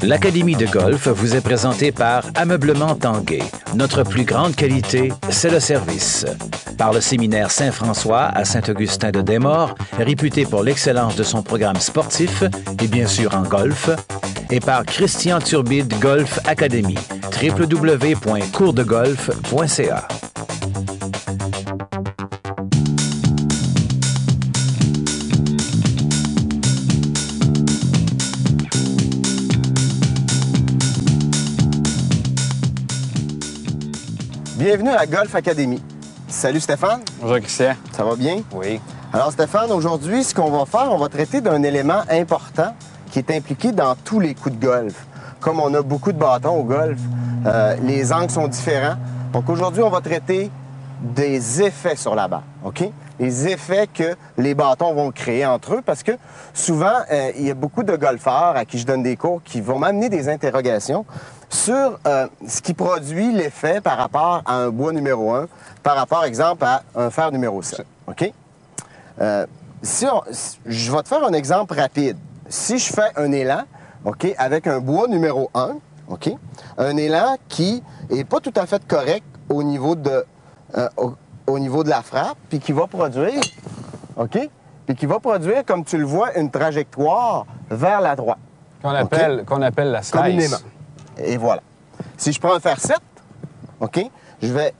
L'Académie de golf vous est présentée par Ameublement Tanguay. Notre plus grande qualité, c'est le service. Par le séminaire Saint-François à Saint-Augustin-de-Desmaures, réputé pour l'excellence de son programme sportif et bien sûr en golf. Et par Christian Turbide Golf Academy, www.coursdegolf.ca. Bienvenue à Golf Academy. Salut Stéphane. Bonjour Christian. Ça va bien? Oui. Alors Stéphane, aujourd'hui, ce qu'on va faire, on va traiter d'un élément important qui est impliqué dans tous les coups de golf. Comme on a beaucoup de bâtons au golf, les angles sont différents. Donc aujourd'hui, on va traiter des effets sur la balle, OK? Les effets que les bâtons vont créer entre eux parce que souvent, il y a beaucoup de golfeurs à qui je donne des cours qui vont m'amener des interrogations sur ce qui produit l'effet par rapport à un bois numéro 1, par rapport, exemple, à un fer numéro 7, OK? Je vais te faire un exemple rapide. Si je fais un élan, OK, avec un bois numéro 1, OK, un élan qui n'est pas tout à fait correct au niveau de la frappe, puis qui va produire, OK, puis qui va produire, comme tu le vois, une trajectoire vers la droite. Qu'on appelle la slice. Communément. Et voilà. Si je prends un fer 7, OK, je vais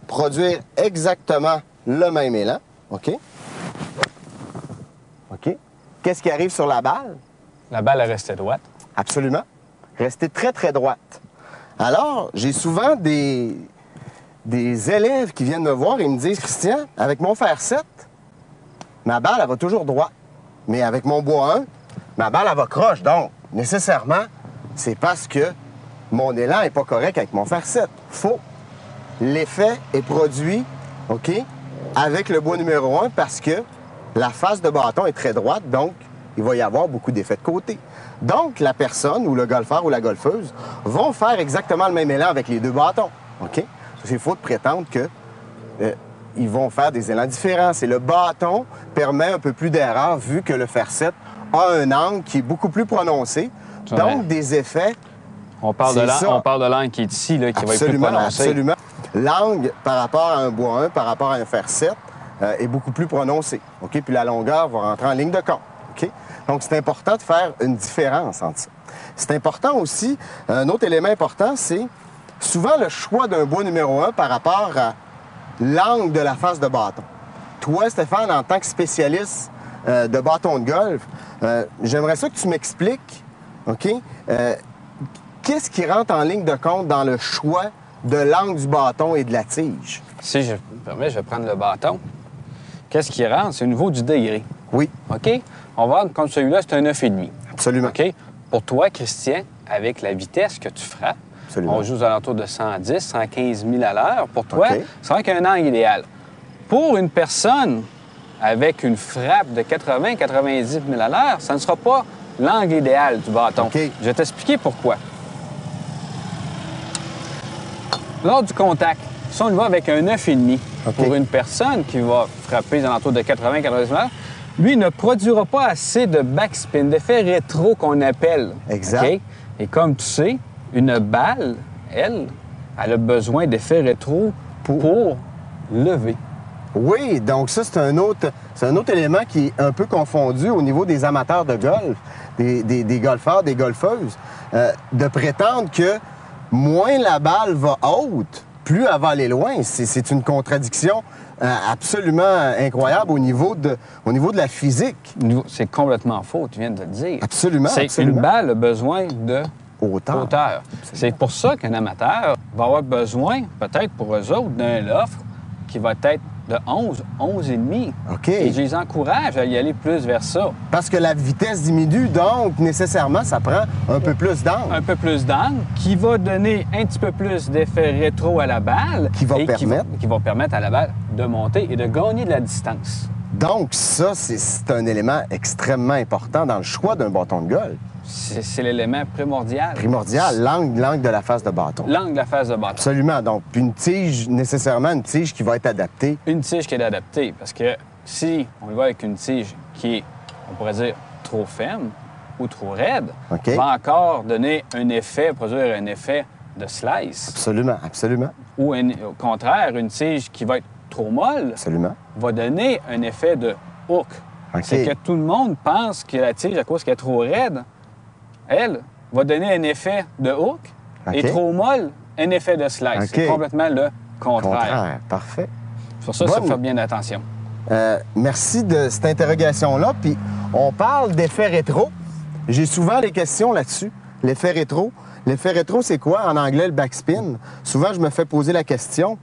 produire exactement le même élan, OK? OK. Qu'est-ce qui arrive sur la balle? La balle est restée droite. Absolument. Rester très, très droite. Alors, j'ai souvent des élèves qui viennent me voir et me disent « Christian, avec mon fer 7, ma balle, elle va toujours droite. Mais avec mon bois 1, ma balle, elle va croche. Donc, nécessairement, c'est parce que mon élan n'est pas correct avec mon fer 7. Faux. L'effet est produit, OK, avec le bois numéro 1 parce que la face de bâton est très droite, donc il va y avoir beaucoup d'effets de côté. Donc, la personne ou le golfeur ou la golfeuse vont faire exactement le même élan avec les deux bâtons, OK? C'est faux de prétendre qu'ils vont faire des élans différents. C'est le bâton permet un peu plus d'erreur vu que le fer 7 a un angle qui est beaucoup plus prononcé. Donc, des effets... On parle de l'angle qui est ici, là, qui va être plus prononcé. Absolument. L'angle par rapport à un bois 1, par rapport à un fer 7, est beaucoup plus prononcé. OK? Puis la longueur va rentrer en ligne de compte. OK? Donc, c'est important de faire une différence entre ça. C'est important aussi, un autre élément important, c'est souvent le choix d'un bois numéro 1 par rapport à l'angle de la face de bâton. Toi, Stéphane, en tant que spécialiste de bâton de golf, j'aimerais ça que tu m'expliques, OK? Qu'est-ce qui rentre en ligne de compte dans le choix de l'angle du bâton et de la tige? Si je me permets, je vais prendre le bâton. Qu'est-ce qui rentre? C'est au niveau du degré. Oui. OK? On va voir, comme celui-là, c'est un 9,5. Absolument. OK? Pour toi, Christian, avec la vitesse que tu frappes, absolument, on joue aux alentours de 110, 115 000 à l'heure. Pour toi, OK, ça va être un angle idéal. Pour une personne avec une frappe de 80, 90 000 à l'heure, ça ne sera pas l'angle idéal du bâton. OK. Je vais t'expliquer pourquoi. Lors du contact, si on y va avec un 9,5 pour une personne qui va frapper aux alentours de 80, 90 000 à l'heure, lui ne produira pas assez de backspin, d'effet rétro qu'on appelle. Exact. OK? Et comme tu sais, une balle, elle a besoin d'effet rétro pour lever. Oui, donc ça, c'est un autre élément qui est un peu confondu au niveau des amateurs de golf, des golfeurs, des golfeuses, de prétendre que moins la balle va haute, plus elle va aller loin. C'est une contradiction absolument incroyable au niveau de la physique. C'est complètement faux, tu viens de le dire. Absolument, Une balle a besoin de hauteur. C'est pour ça qu'un amateur va avoir besoin, peut-être pour eux autres, d'un loft qui va être de 11, 11,5. OK. Et je les encourage à y aller plus vers ça. Parce que la vitesse diminue, donc nécessairement, ça prend un peu plus d'angle. Un peu plus d'angle, qui va donner un petit peu plus d'effet rétro à la balle. Qui va permettre à la balle de monter et de gagner de la distance. Donc ça, c'est un élément extrêmement important dans le choix d'un bâton de golf. C'est l'élément primordial. Primordial, l'angle de la face de bâton. L'angle de la face de bâton. Absolument. Donc, puis une tige, nécessairement une tige qui va être adaptée. Une tige qui est adaptée, parce que si on y va avec une tige qui est, on pourrait dire, trop ferme, ou trop raide OK. va encore donner un effet, produire un effet de slice. Absolument, absolument. Ou au contraire, une tige qui va être trop molle Absolument. va donner un effet de hook. OK. C'est que tout le monde pense que la tige, à cause qu'elle est trop raide, elle va donner un effet de hook OK. et trop molle, un effet de slice. OK. C'est complètement le contraire. Contraire. Parfait. C'est pour ça, il faut Bonne. faire bien attention. Merci de cette interrogation-là. Puis on parle d'effet rétro. J'ai souvent des questions là-dessus. L'effet rétro. L'effet rétro, c'est quoi? En anglais, le backspin. Souvent, je me fais poser la question,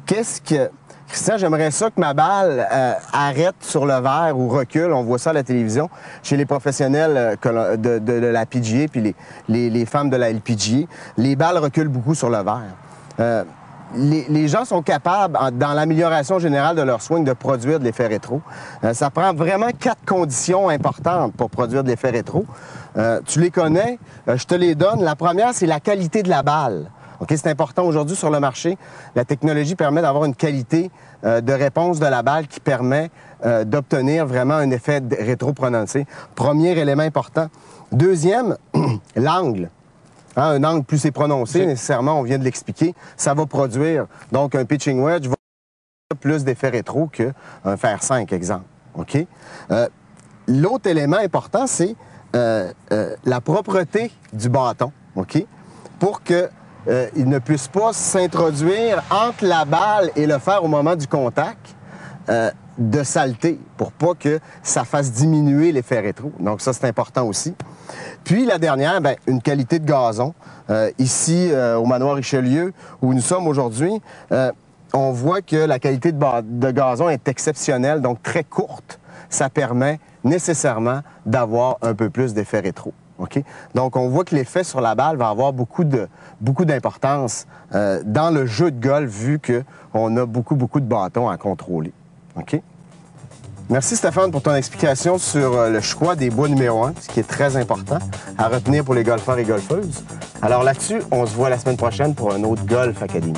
qu'est-ce que... Christian, j'aimerais ça que ma balle arrête sur le verre ou recule. On voit ça à la télévision chez les professionnels de la PGA puis les femmes de la LPGA. Les balles reculent beaucoup sur le verre. Les gens sont capables, dans l'amélioration générale de leur swing, de produire de l'effet rétro. Ça prend vraiment 4 conditions importantes pour produire de l'effet rétro. Tu les connais, je te les donne. La première, c'est la qualité de la balle. Okay, c'est important aujourd'hui sur le marché. La technologie permet d'avoir une qualité de réponse de la balle qui permet d'obtenir vraiment un effet rétro prononcé. Premier élément important. Deuxième, l'angle. Hein, un angle plus c'est prononcé, nécessairement, on vient de l'expliquer, ça va produire donc un pitching wedge va avoir plus d'effet rétro qu'un fer 5, exemple. OK? L'autre élément important, c'est la propreté du bâton. OK? Pour que il ne puisse pas s'introduire entre la balle et le fer au moment du contact de saleté, pour pas que ça fasse diminuer l'effet rétro. Donc ça, c'est important aussi. Puis la dernière, bien, une qualité de gazon. Ici, au manoir Richelieu, où nous sommes aujourd'hui, on voit que la qualité de gazon est exceptionnelle, donc très courte. Ça permet nécessairement d'avoir un peu plus d'effet rétro. Okay? Donc, on voit que l'effet sur la balle va avoir beaucoup d'importance dans le jeu de golf, vu qu'on a beaucoup de bâtons à contrôler. OK? Merci Stéphane pour ton explication sur le choix des bois numéro 1, ce qui est très important à retenir pour les golfeurs et golfeuses. Alors là-dessus, on se voit la semaine prochaine pour un autre Golf Academy.